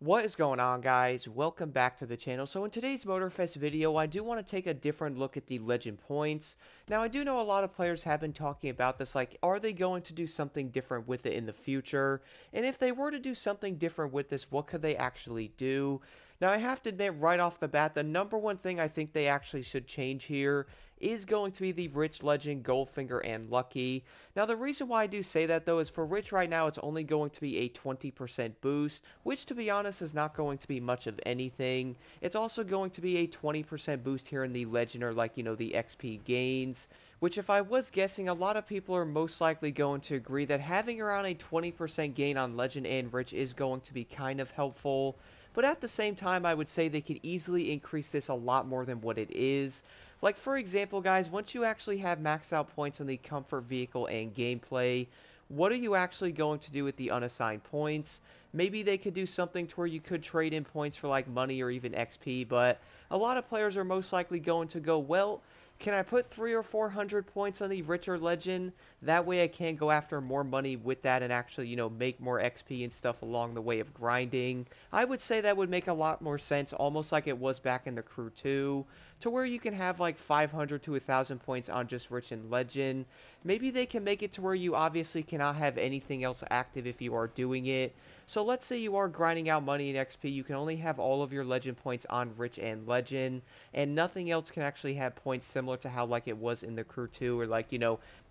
What is going on, guys? Welcome back to the channel. So in today's Motorfest video, I do want to take a different look at the legend points. Now, I do know a lot of players have been talking about this, like, are they going to do something different with it in the future? And if they were to do something different with this, what could they actually do? Now, I have to admit right off the bat, the number one thing I think they actually should change here is going to be the Rich Legend, Goldfinger and Lucky. Now, the reason why I do say that, though, is for Rich right now, it's only going to be a 20% boost, which, to be honest, is not going to be much of anything. It's also going to be a 20% boost here in the Legend, or like, the XP gains, which, if I was guessing, a lot of people are most likely going to agree that having around a 20% gain on Legend and Rich is going to be kind of helpful. But at the same time, I would say they could easily increase this a lot more than what it is. Like, for example, guys, once you actually have maxed out points on the comfort vehicle and gameplay, what are you actually going to do with the unassigned points? Maybe they could do something to where you could trade in points for like money or even XP, but a lot of players are most likely going to go, well, can I put 300 or 400 points on the richer legend? That way I can go after more money with that and actually, make more XP and stuff along the way of grinding. I would say that would make a lot more sense, almost like it was back in the Crew 2, to where you can have like 500 to 1,000 points on just Rich and Legend. Maybe they can make it to where you obviously cannot have anything else active if you are doing it. So let's say you are grinding out money in XP, you can only have all of your Legend points on Rich and Legend, and nothing else can actually have points similar to how like it was in the Crew 2, or like,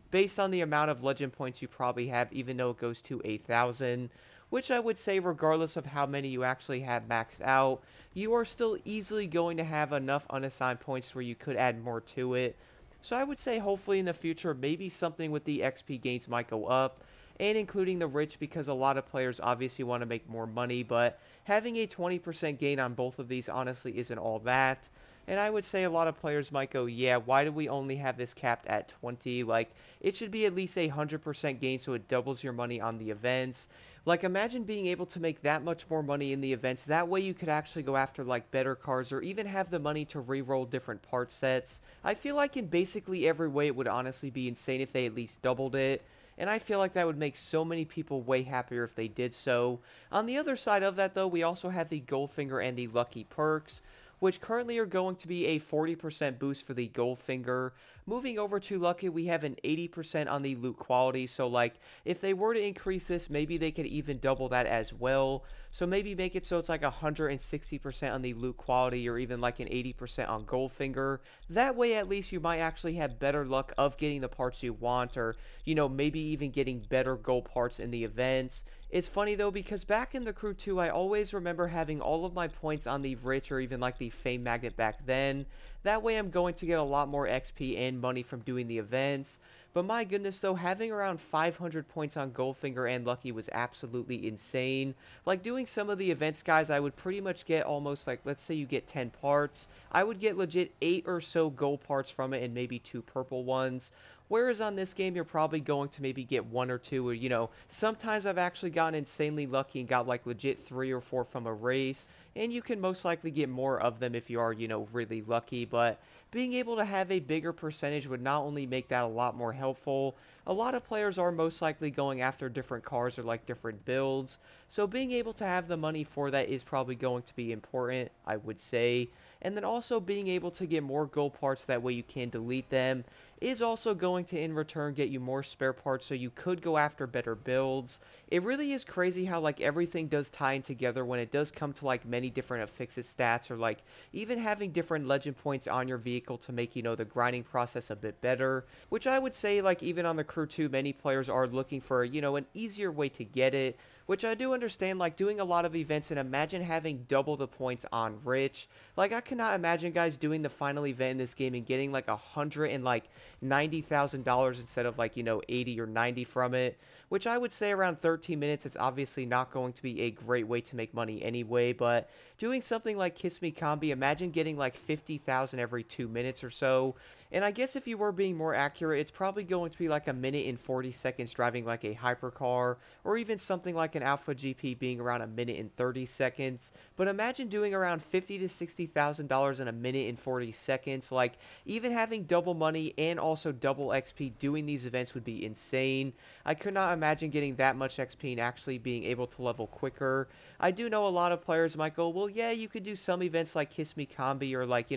based on the amount of Legend points you probably have, even though it goes to 1,000, which I would say regardless of how many you actually have maxed out, you are still easily going to have enough unassigned points where you could add more to it. So I would say hopefully in the future, maybe something with the XP gains might go up, and including the rich, because a lot of players obviously want to make more money, but having a 20% gain on both of these honestly isn't all that. And I would say a lot of players might go, yeah, why do we only have this capped at 20? Like, it should be at least a 100% gain so it doubles your money on the events. Like, imagine being able to make that much more money in the events. That way you could actually go after, like, better cars or even have the money to re-roll different part sets. I feel like in basically every way it would honestly be insane if they at least doubled it. And I feel like that would make so many people way happier if they did so. On the other side of that, though, we also have the Goldfinger and the Lucky perks, which currently are going to be a 40% boost for the Goldfinger. Moving over to Lucky, we have an 80% on the loot quality, so like, if they were to increase this, maybe they could even double that as well. So maybe make it so it's like 160% on the loot quality, or even like an 80% on Goldfinger. That way at least you might actually have better luck of getting the parts you want, or, maybe even getting better gold parts in the events. It's funny though, because back in the Crew 2, I always remember having all of my points on the Rich or even like the Fame Magnet back then. That way I'm going to get a lot more XP and money from doing the events. But my goodness though, having around 500 points on Goldfinger and Lucky was absolutely insane. Like, doing some of the events, guys, I would pretty much get almost like, let's say you get 10 parts. I would get legit 8 or so gold parts from it and maybe 2 purple ones. Whereas on this game, you're probably going to maybe get 1 or 2, or, sometimes I've actually gotten insanely lucky and got like legit 3 or 4 from a race, and you can most likely get more of them if you are, really lucky. But being able to have a bigger percentage would not only make that a lot more helpful, a lot of players are most likely going after different cars or like different builds, so being able to have the money for that is probably going to be important, I would say. And then also being able to get more gold parts, that way you can delete them, is also going to in return get you more spare parts so you could go after better builds. It really is crazy how like everything does tie in together when it does come to like many different affixes stats, or like even having different legend points on your vehicle to make, the grinding process a bit better, which I would say like even on the Crew 2 many players are looking for, an easier way to get it, which I do understand, like doing a lot of events, and imagine having double the points on Rich. Like, I cannot imagine guys doing the final event in this game and getting like $190,000 instead of like, 80 or 90 from it, which I would say around 13 minutes, it's obviously not going to be a great way to make money anyway. But doing something like Kiss Me Combi, imagine getting like 50,000 every 2 minutes or so. And I guess if you were being more accurate, it's probably going to be like a minute and 40 seconds driving like a hypercar, or even something like an Alpha GP being around a minute and 30 seconds. But imagine doing around $50,000 to $60,000 in a minute and 40 seconds. Like, even having double money and and also double XP doing these events would be insane. I could not imagine getting that much XP and actually being able to level quicker. I do know a lot of players might go, well, yeah, you could do some events like Kiss Me Combi or like,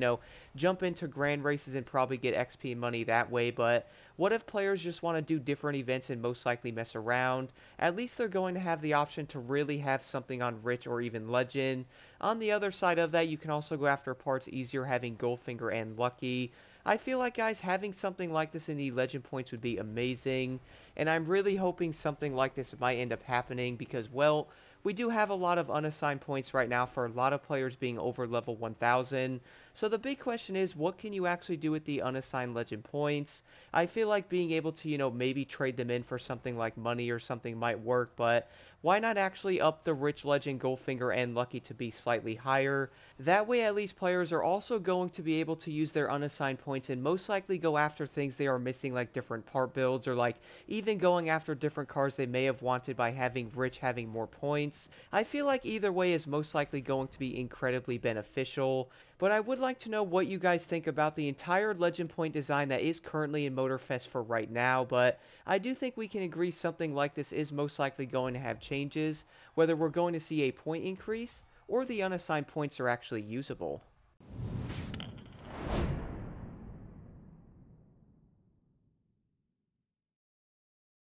jump into grand races and probably get XP and money that way, but what if players just want to do different events and most likely mess around? At least they're going to have the option to really have something on Rich or even Legend. On the other side of that, you can also go after parts easier having Goldfinger and Lucky. I feel like, guys, having something like this in the Legend points would be amazing, and I'm really hoping something like this might end up happening because, well, we do have a lot of unassigned points right now for a lot of players being over level 1000. So the big question is, what can you actually do with the unassigned legend points? I feel like being able to, maybe trade them in for something like money or something might work, but why not actually up the Rich Legend, Goldfinger, and Lucky to be slightly higher? That way at least players are also going to be able to use their unassigned points and most likely go after things they are missing like different part builds or like even going after different cars they may have wanted by having Rich having more points. I feel like either way is most likely going to be incredibly beneficial, but I would like to know what you guys think about the entire Legend Point design that is currently in Motorfest for right now, but I do think we can agree something like this is most likely going to have changes, whether we're going to see a point increase or the unassigned points are actually usable.